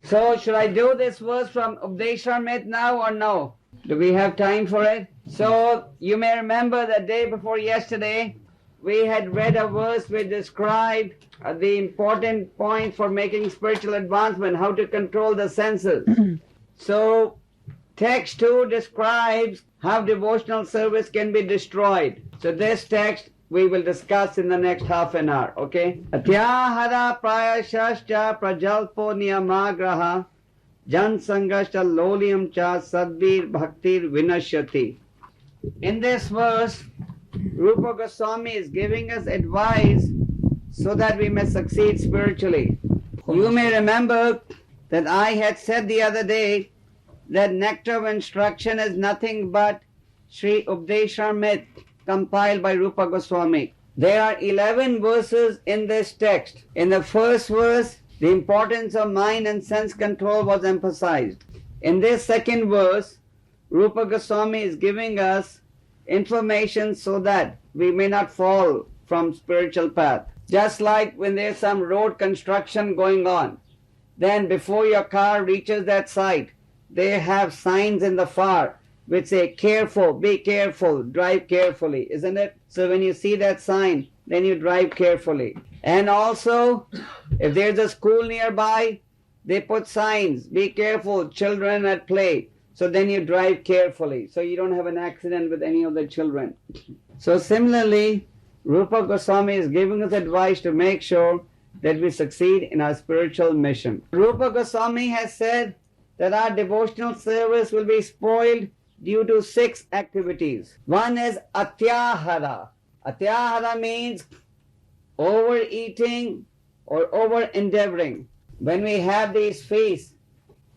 So should I do this verse from Upadeśāmṛta now or no? Do we have time for it? So you may remember the day before yesterday we had read a verse which described the important point for making spiritual advancement, how to control the senses. So text 2 describes how devotional service can be destroyed. So this text we will discuss in the next half an hour, okay? Atyahara prayashascha prajalpo niyamagraha jan sangashta loliam cha sadbir bhaktir vinashyati. In this verse, Rupa Goswami is giving us advice so that we may succeed spiritually. You may remember that I had said the other day that nectar of instruction is nothing but Sri Upadeśāmṛta compiled by Rupa Goswami. There are 11 verses in this text. In the first verse, the importance of mind and sense control was emphasized. In this second verse, Rupa Goswami is giving us information so that we may not fall from spiritual path. Just like when there's some road construction going on, then before your car reaches that site, they have signs in the far which say, careful, be careful, drive carefully, isn't it? So when you see that sign, then you drive carefully. And also, if there's a school nearby, they put signs, be careful, children at play. So then you drive carefully, so you don't have an accident with any of the children. So similarly, Rupa Goswami is giving us advice to make sure that we succeed in our spiritual mission. Rupa Goswami has said that our devotional service will be spoiled due to 6 activities. One is atyahara. Atyahara means overeating or over-endeavoring. When we have these feasts,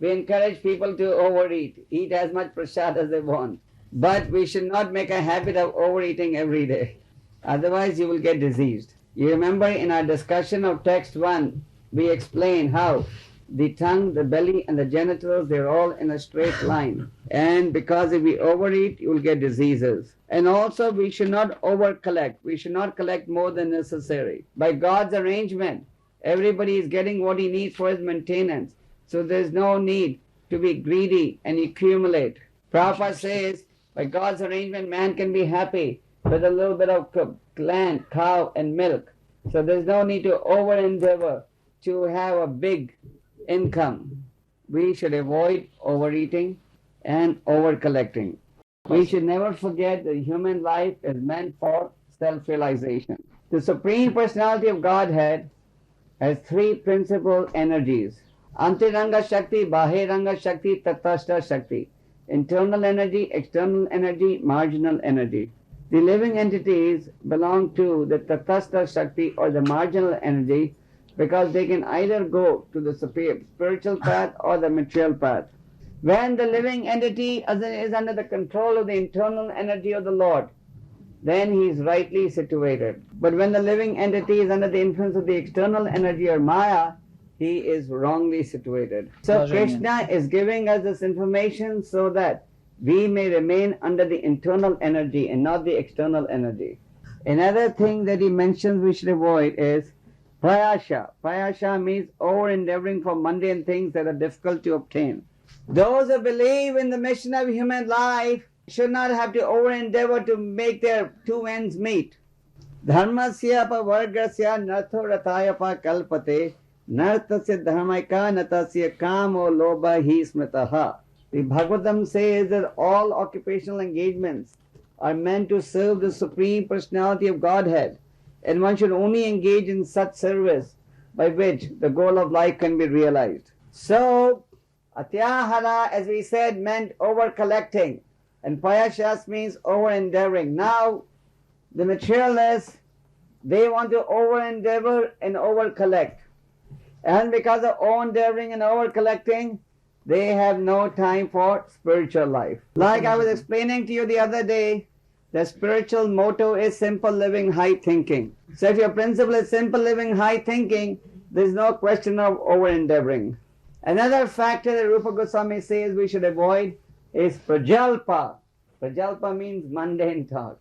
we encourage people to overeat, eat as much prasad as they want. But we should not make a habit of overeating every day. Otherwise you will get diseased. You remember in our discussion of text 1, we explained how the tongue, the belly and the genitals, they're all in a straight line. And because if we overeat, you will get diseases. And also we should not over-collect. We should not collect more than necessary. By God's arrangement, everybody is getting what he needs for his maintenance. So there's no need to be greedy and accumulate. Prabhupada says, by God's arrangement, man can be happy with a little bit of land, cow and milk. So there's no need to over-endeavor to have a big income. We should avoid overeating and over-collecting. We should never forget that human life is meant for self-realization. The Supreme Personality of Godhead has 3 principal energies. Antiranga Shakti, Bahiranga Shakti, Tatastha Shakti. Internal energy, external energy, marginal energy. The living entities belong to the Tatastha Shakti or the marginal energy because they can either go to the spiritual path or the material path. When the living entity is under the control of the internal energy of the Lord, then he is rightly situated. But when the living entity is under the influence of the external energy or Maya, he is wrongly situated. So Kṛṣṇa is giving us this information so that we may remain under the internal energy and not the external energy. Another thing that he mentions we should avoid is prayasha. Prayasha means over-endeavoring for mundane things that are difficult to obtain. Those who believe in the mission of human life should not have to over-endeavor to make their 2 ends meet. Dharmasya pavargasya nartho ratayapa kalpate nartasya dharmaika natasya kamo lobha hi smritaha. The Bhagavatam says that all occupational engagements are meant to serve the Supreme Personality of Godhead, and one should only engage in such service by which the goal of life can be realized. So, atyahara, as we said, meant over-collecting, and payashas means over-endeavoring. Now, the materialists, they want to over-endeavor and over-collect. And because of over-endeavoring and over-collecting, they have no time for spiritual life. Like I was explaining to you the other day, the spiritual motto is simple living, high thinking. So if your principle is simple living, high thinking, there is no question of over-endeavoring. Another factor that Rupa Goswami says we should avoid is prajalpa. Prajalpa means mundane talk.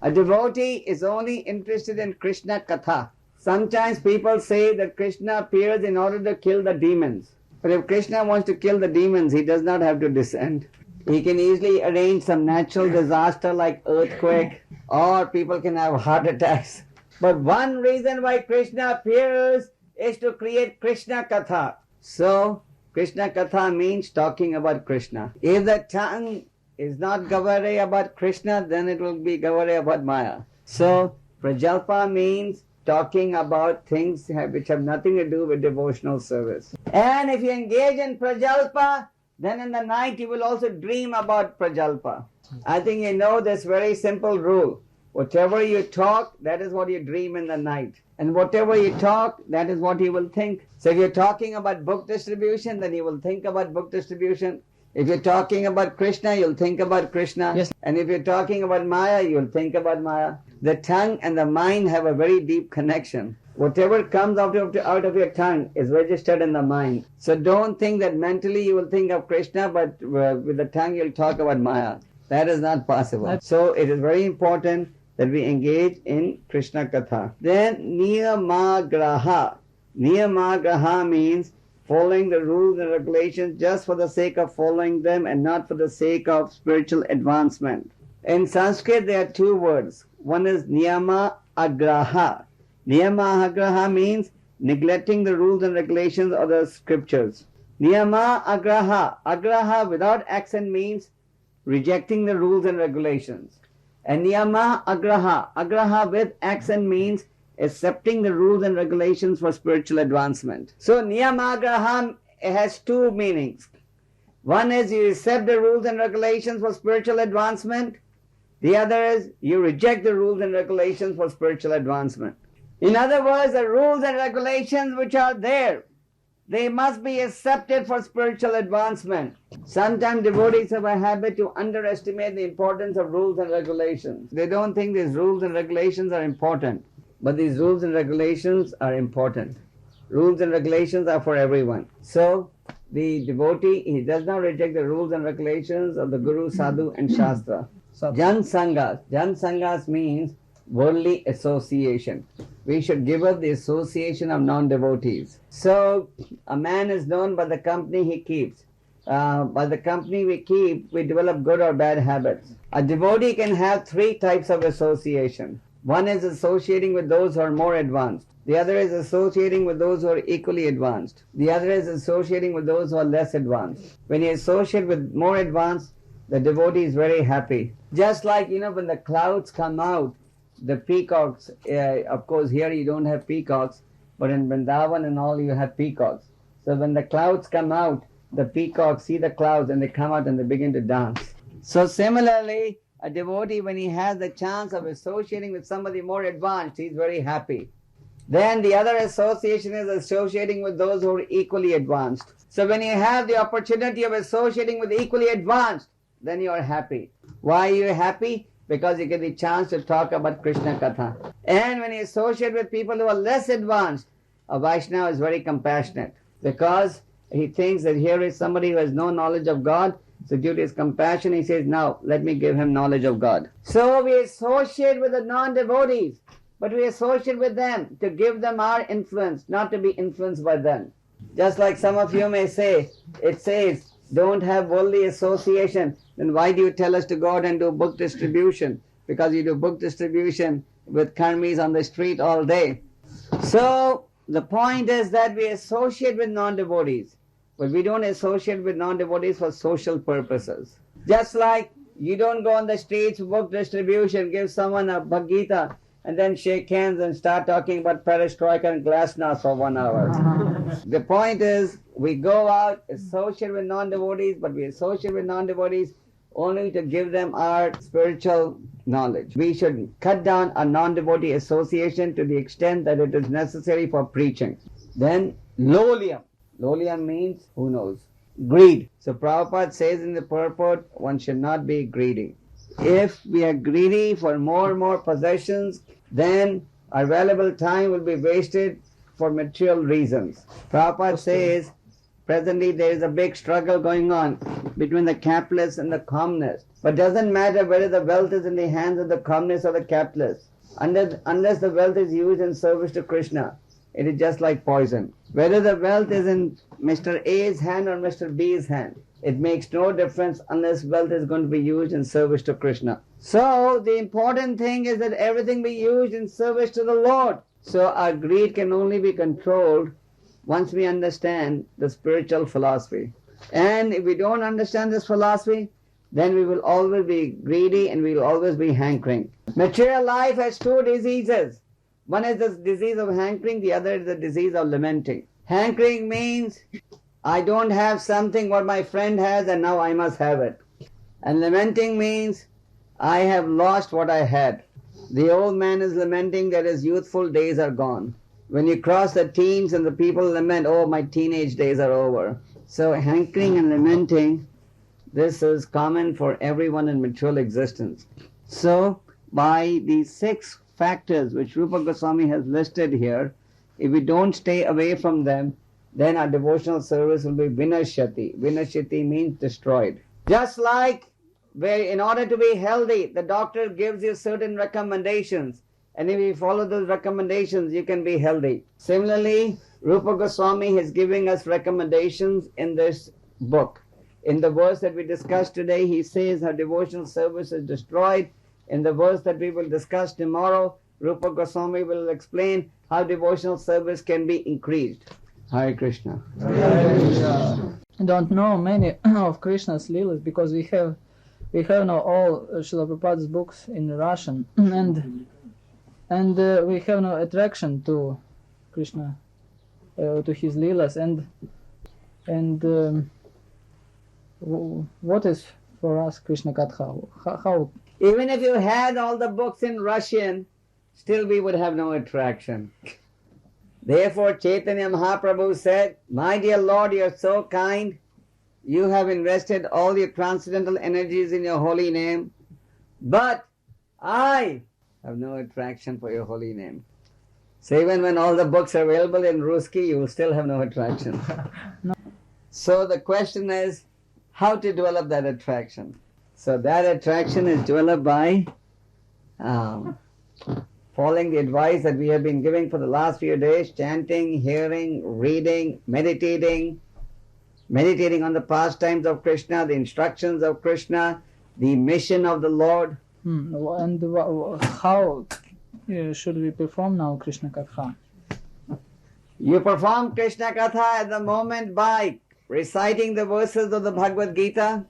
A devotee is only interested in Kṛṣṇa katha. Sometimes people say that Kṛṣṇa appears in order to kill the demons. But if Krishna wants to kill the demons, he does not have to descend. He can easily arrange some natural disaster like earthquake, or people can have heart attacks. But one reason why Krishna appears is to create Krishna Katha. So, Krishna Katha means talking about Krishna. If the tongue is not Gavare about Krishna, then it will be Gavare about Maya. So, Prajalpa means talking about things which have nothing to do with devotional service. And if you engage in Prajalpa, then in the night you will also dream about Prajalpa. I think you know this very simple rule. Whatever you talk, that is what you dream in the night. And whatever you talk, that is what you will think. So if you're talking about book distribution, then you will think about book distribution. If you're talking about Krishna, you'll think about Krishna. Yes. And if you're talking about Maya, you'll think about Maya. The tongue and the mind have a very deep connection. Whatever comes out of your tongue is registered in the mind. So don't think that mentally you will think of Krishna, but with the tongue you'll talk about Maya. That is not possible. So it is very important that we engage in Krishna Katha. Then Niyamagraha. Niyamagraha means following the rules and regulations just for the sake of following them and not for the sake of spiritual advancement. In Sanskrit there are two words. One is Niyama Agraha. Niyama Agraha means neglecting the rules and regulations of the scriptures. Niyama Agraha. Agraha without accent means rejecting the rules and regulations. And Niyama Agraha. Agraha with accent means accepting the rules and regulations for spiritual advancement. So Niyama Agraha has two meanings. One is you accept the rules and regulations for spiritual advancement. The other is you reject the rules and regulations for spiritual advancement. In other words, the rules and regulations which are there, they must be accepted for spiritual advancement. Sometimes devotees have a habit to underestimate the importance of rules and regulations. They don't think these rules and regulations are important. But these rules and regulations are important. Rules and regulations are for everyone. So, the devotee, he does not reject the rules and regulations of the Guru, Sadhu and Shastra. Jan Sanghas. Jan Sanghas means worldly association. We should give up the association of non-devotees. So, a man is known by the company he keeps. By the company we keep, we develop good or bad habits. A devotee can have three types of association. One is associating with those who are more advanced. The other is associating with those who are equally advanced. The other is associating with those who are less advanced. When you associate with more advanced, the devotee is very happy. Just like, when the clouds come out, the peacocks, of course here you don't have peacocks, but in Vrindavan and all you have peacocks. So when the clouds come out, the peacocks see the clouds and they come out and they begin to dance. So similarly, a devotee, when he has the chance of associating with somebody more advanced, he is very happy. Then the other association is associating with those who are equally advanced. So when you have the opportunity of associating with equally advanced, then you are happy. Why are you happy? Because you get the chance to talk about Krishna Katha. And when you associate with people who are less advanced, a Vaishnava is very compassionate because he thinks that here is somebody who has no knowledge of God. So due to his compassion, he says, now let me give him knowledge of God. So we associate with the non-devotees, but we associate with them to give them our influence, not to be influenced by them. Just like some of you may say, it says, don't have worldly association. Then why do you tell us to go out and do book distribution? Because you do book distribution with karmis on the street all day. So the point is that we associate with non-devotees. But we don't associate with non-devotees for social purposes. Just like you don't go on the streets, book distribution, give someone a Bhagavad Gita, and then shake hands and start talking about perestroika and glasnost for 1 hour. The point is, we go out, associate with non-devotees, but we associate with non-devotees only to give them our spiritual knowledge. We should cut down our non-devotee association to the extent that it is necessary for preaching. Then, loliam. Loliam means, who knows, greed. So Prabhupada says in the purport, one should not be greedy. If we are greedy for more and more possessions, then our valuable time will be wasted for material reasons. Prabhupada says, presently there is a big struggle going on between the capitalists and the communists. But it doesn't matter whether the wealth is in the hands of the communists or the capitalists. Unless the wealth is used in service to Krishna, it is just like poison. Whether the wealth is in Mr. A's hand or Mr. B's hand, it makes no difference unless wealth is going to be used in service to Krishna. So the important thing is that everything be used in service to the Lord. So our greed can only be controlled once we understand the spiritual philosophy. And if we don't understand this philosophy, then we will always be greedy and we will always be hankering. Material life has two diseases. One is the disease of hankering, the other is the disease of lamenting. Hankering means I don't have something what my friend has and now I must have it. And lamenting means I have lost what I had. The old man is lamenting that his youthful days are gone. When you cross the teens and the people lament, oh, my teenage days are over. So hankering and lamenting, this is common for everyone in material existence. So by these 6 factors which Rupa Goswami has listed here, if we don't stay away from them, then our devotional service will be vinashyati. Vinashyati means destroyed. Just like where in order to be healthy, the doctor gives you certain recommendations, and if you follow those recommendations, you can be healthy. Similarly, Rupa Goswami is giving us recommendations in this book. In the verse that we discussed today, he says her devotional service is destroyed. In the verse that we will discuss tomorrow, Rupa Goswami will explain how devotional service can be increased. Hare Krishna. I don't know many of Krishna's Leelas because we have now all Srila Prabhupada's books in Russian, and we have no attraction to Krishna, to his Leelas, and what is for us Krishna Katha? How? Even if you had all the books in Russian, still we would have no attraction. Therefore, Chaitanya Mahaprabhu said, my dear Lord, you are so kind. You have invested all your transcendental energies in your holy name, but I have no attraction for your holy name. So even when all the books are available in Ruski, you will still have no attraction. No. So the question is, how to develop that attraction? So that attraction is developed by following the advice that we have been giving for the last few days, chanting, hearing, reading, meditating on the pastimes of Krishna, the instructions of Krishna, the mission of the Lord. And how should we perform now Krishna Katha? You perform Krishna Katha at the moment by reciting the verses of the Bhagavad Gita,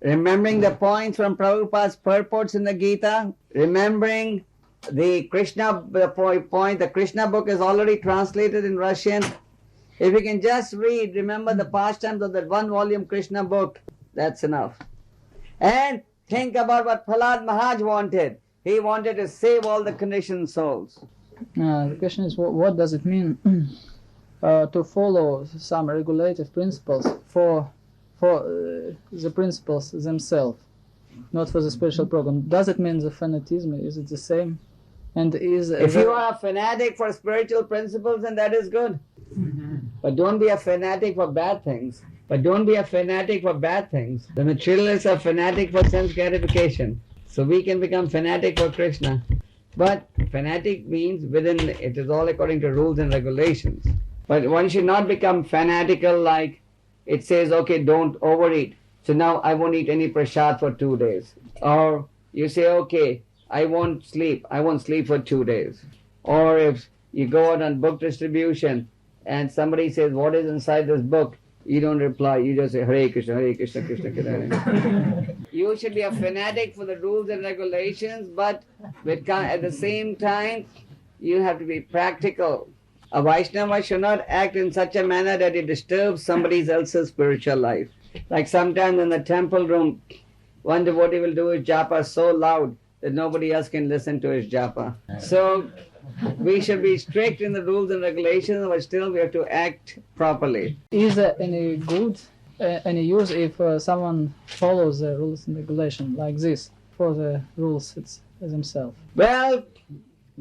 remembering the points from Prabhupada's purports in the Gita, remembering the Krishna point. The Krishna book is already translated in Russian. If you can just remember the pastimes of that 1-volume Krishna book, that's enough. And think about what Prahlad Maharaj wanted. He wanted to save all the conditioned souls. The question is, what does it mean to follow some regulative principles for the principles themselves, not for the spiritual program? Does it mean the fanatism? Is it the same? And if you are a fanatic for spiritual principles, then that is good. But don't be a fanatic for bad things. The materialists are fanatic for sense gratification. So we can become fanatic for Krishna. But fanatic means within, it is all according to rules and regulations. But one should not become fanatical like it says, okay, don't overeat. So now I won't eat any prasad for 2 days. Or you say, okay, I won't sleep for 2 days. Or if you go out on book distribution and somebody says, what is inside this book? You don't reply, you just say, Hare Krishna, Krishna Krishna. You should be a fanatic for the rules and regulations, but at the same time, you have to be practical. A Vaishnava should not act in such a manner that it disturbs somebody else's spiritual life. Like sometimes in the temple room, one devotee will do his japa so loud that nobody else can listen to his japa. So we should be strict in the rules and regulations, but still we have to act properly. Is there any good, any use if someone follows the rules and regulations like this for the rules themselves? Well,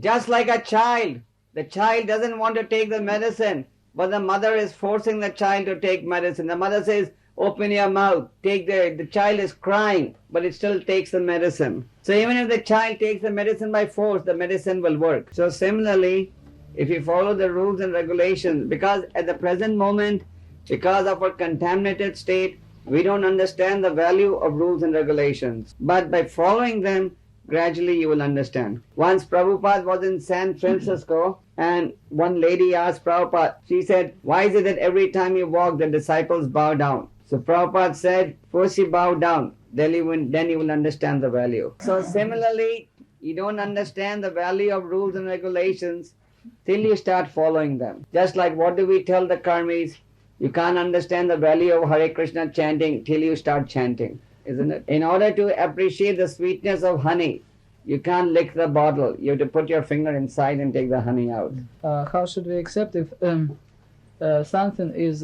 just like a child. The child doesn't want to take the medicine, but the mother is forcing the child to take medicine. The mother says, open your mouth, the child is crying, but it still takes the medicine. So even if the child takes the medicine by force, the medicine will work. So similarly, if you follow the rules and regulations, because at the present moment, because of our contaminated state, we don't understand the value of rules and regulations. But by following them, gradually you will understand. Once Prabhupada was in San Francisco, and one lady asked Prabhupada, she said, why is it that every time you walk, the disciples bow down? So Prabhupada said, first you bow down, then you will understand the value. So similarly, you don't understand the value of rules and regulations till you start following them. Just like what do we tell the karmis? You can't understand the value of Hare Krishna chanting till you start chanting, isn't it? In order to appreciate the sweetness of honey, you can't lick the bottle. You have to put your finger inside and take the honey out. How should we accept if something is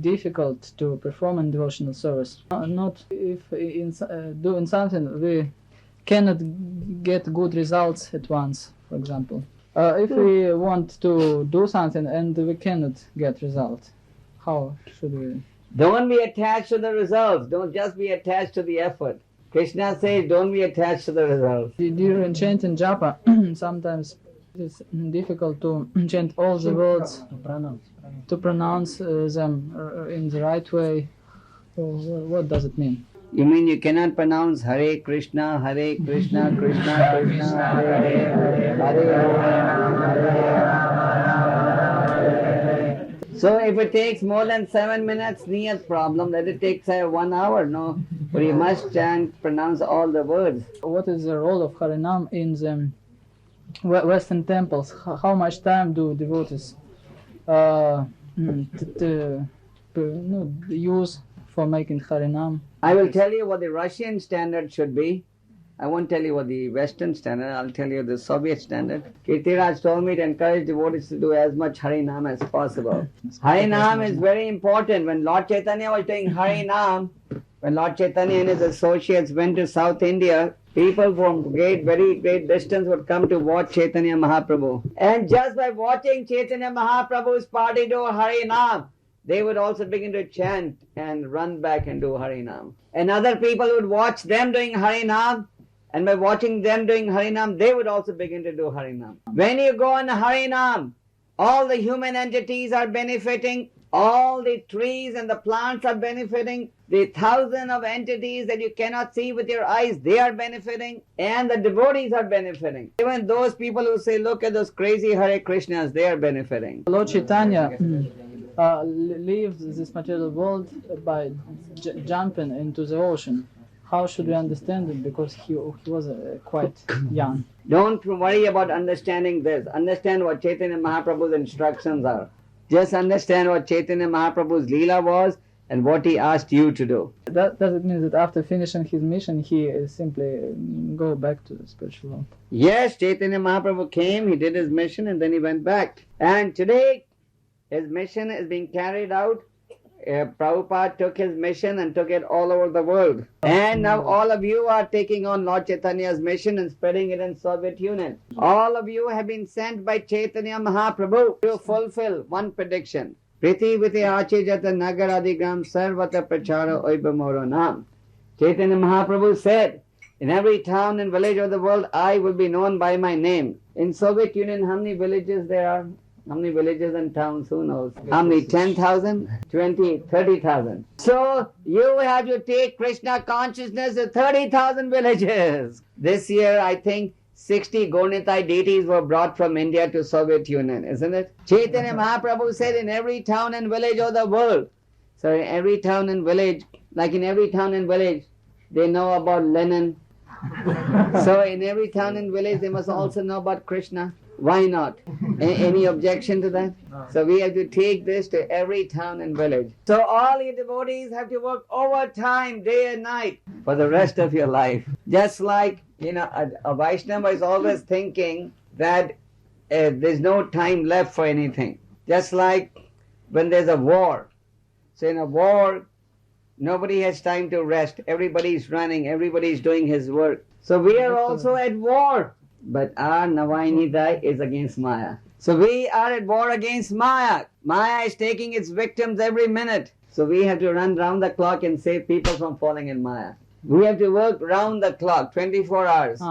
difficult to perform in devotional service? Not if in doing something we cannot get good results at once, for example. If we want to do something and we cannot get results, how should we? Don't be attached to the results. Don't just be attached to the effort. Krishna says, don't be attached to the results. During chanting japa, sometimes it's difficult to chant all the words, to pronounce them in the right way. What does it mean? You mean you cannot pronounce Hare Krishna, Krishna Krishna, Hare Hare, Hare. So if it takes more than 7 minutes, niyat problem, let it take say 1 hour, no? But you must chant, pronounce all the words. What is the role of Harinam in the Western temples? How much time do devotees use for making Harinam? I will tell you what the Russian standard should be. I won't tell you what the Western standard, I'll tell you the Soviet standard. Kirtiraj told me to encourage devotees to do as much Harinam as possible. Harinam is very important. When Lord Chaitanya was doing Harinam, when Lord Chaitanya and his associates went to South India, people from very great distance would come to watch Chaitanya Mahaprabhu. And just by watching Chaitanya Mahaprabhu's party do Harinam, they would also begin to chant and run back and do Harinam. And other people would watch them doing Harinam, and by watching them doing Harinam, they would also begin to do Harinam. When you go on Harinam, all the human entities are benefiting, all the trees and the plants are benefiting, the thousands of entities that you cannot see with your eyes, they are benefiting, and the devotees are benefiting. Even those people who say, look at those crazy Hare Krishnas, they are benefiting. Lord Chaitanya leaves this material world by jumping into the ocean. How should we understand it? Because he was quite young. Don't worry about understanding this. Understand what Chaitanya Mahaprabhu's instructions are. Just understand what Chaitanya Mahaprabhu's Leela was and what he asked you to do. Does it mean that after finishing his mission, he simply go back to the spiritual world? Yes, Chaitanya Mahaprabhu came, he did his mission, and then he went back. And today, his mission is being carried out. Prabhupada took his mission and took it all over the world. And now all of you are taking on Lord Chaitanya's mission and spreading it in Soviet Union. All of you have been sent by Chaitanya Mahaprabhu to fulfill one prediction. Priti viti ache jata nagaradigram sarvata prachara oibamoro nam. Chaitanya Mahaprabhu said, in every town and village of the world, I will be known by my name. In Soviet Union, how many villages there are? How many villages and towns? Who knows? How many? 10,000? 20? 30,000. So you have to take Krishna consciousness to 30,000 villages. This year, I think 60 Gaunitai deities were brought from India to Soviet Union, isn't it? Chaitanya Mahaprabhu said in every town and village of the world. So in every town and village, like in every town and village, they know about Lenin. So in every town and village, they must also know about Krishna. Why not? Any objection to that? So we have to take this to every town and village. So all you devotees have to work overtime, day and night, for the rest of your life. Just like, a Vaishnava is always thinking that there's no time left for anything. Just like when there's a war. So in a war, nobody has time to rest. Everybody's running, everybody's doing his work. So we are also at war. But our Navainidai is against Maya. So we are at war against Maya. Maya is taking its victims every minute. So we have to run round the clock and save people from falling in Maya. We have to work round the clock, 24 hours.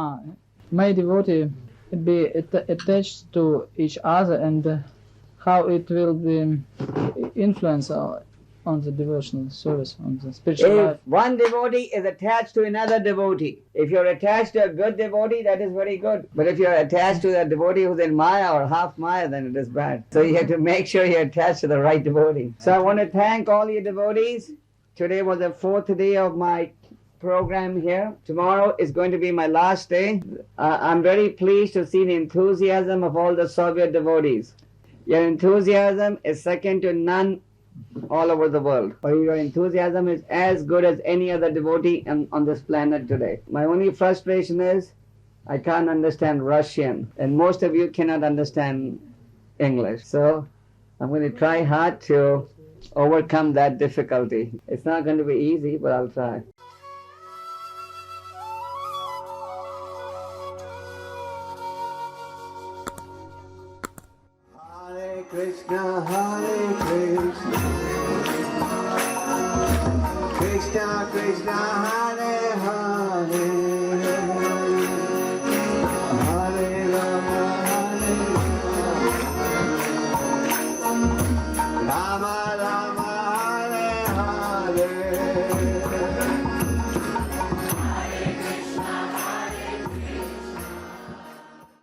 May devotee be attached to each other, and how it will be influence on the devotional service, on the spiritual life. If one devotee is attached to another devotee, if you're attached to a good devotee, that is very good. But if you're attached to a devotee who's in Maya or half Maya, then it is bad. So you have to make sure you're attached to the right devotee. So I want to thank all you devotees. Today was the 4th day of my program here. Tomorrow is going to be my last day. I'm very pleased to see the enthusiasm of all the Soviet devotees. Your enthusiasm is second to none all over the world. Or your enthusiasm is as good as any other devotee on this planet today. My only frustration is I can't understand Russian, and most of you cannot understand English. So I'm going to try hard to overcome that difficulty. It's not going to be easy, but I'll try. Hare Krishna, Krishna Krishna, Hare Hare.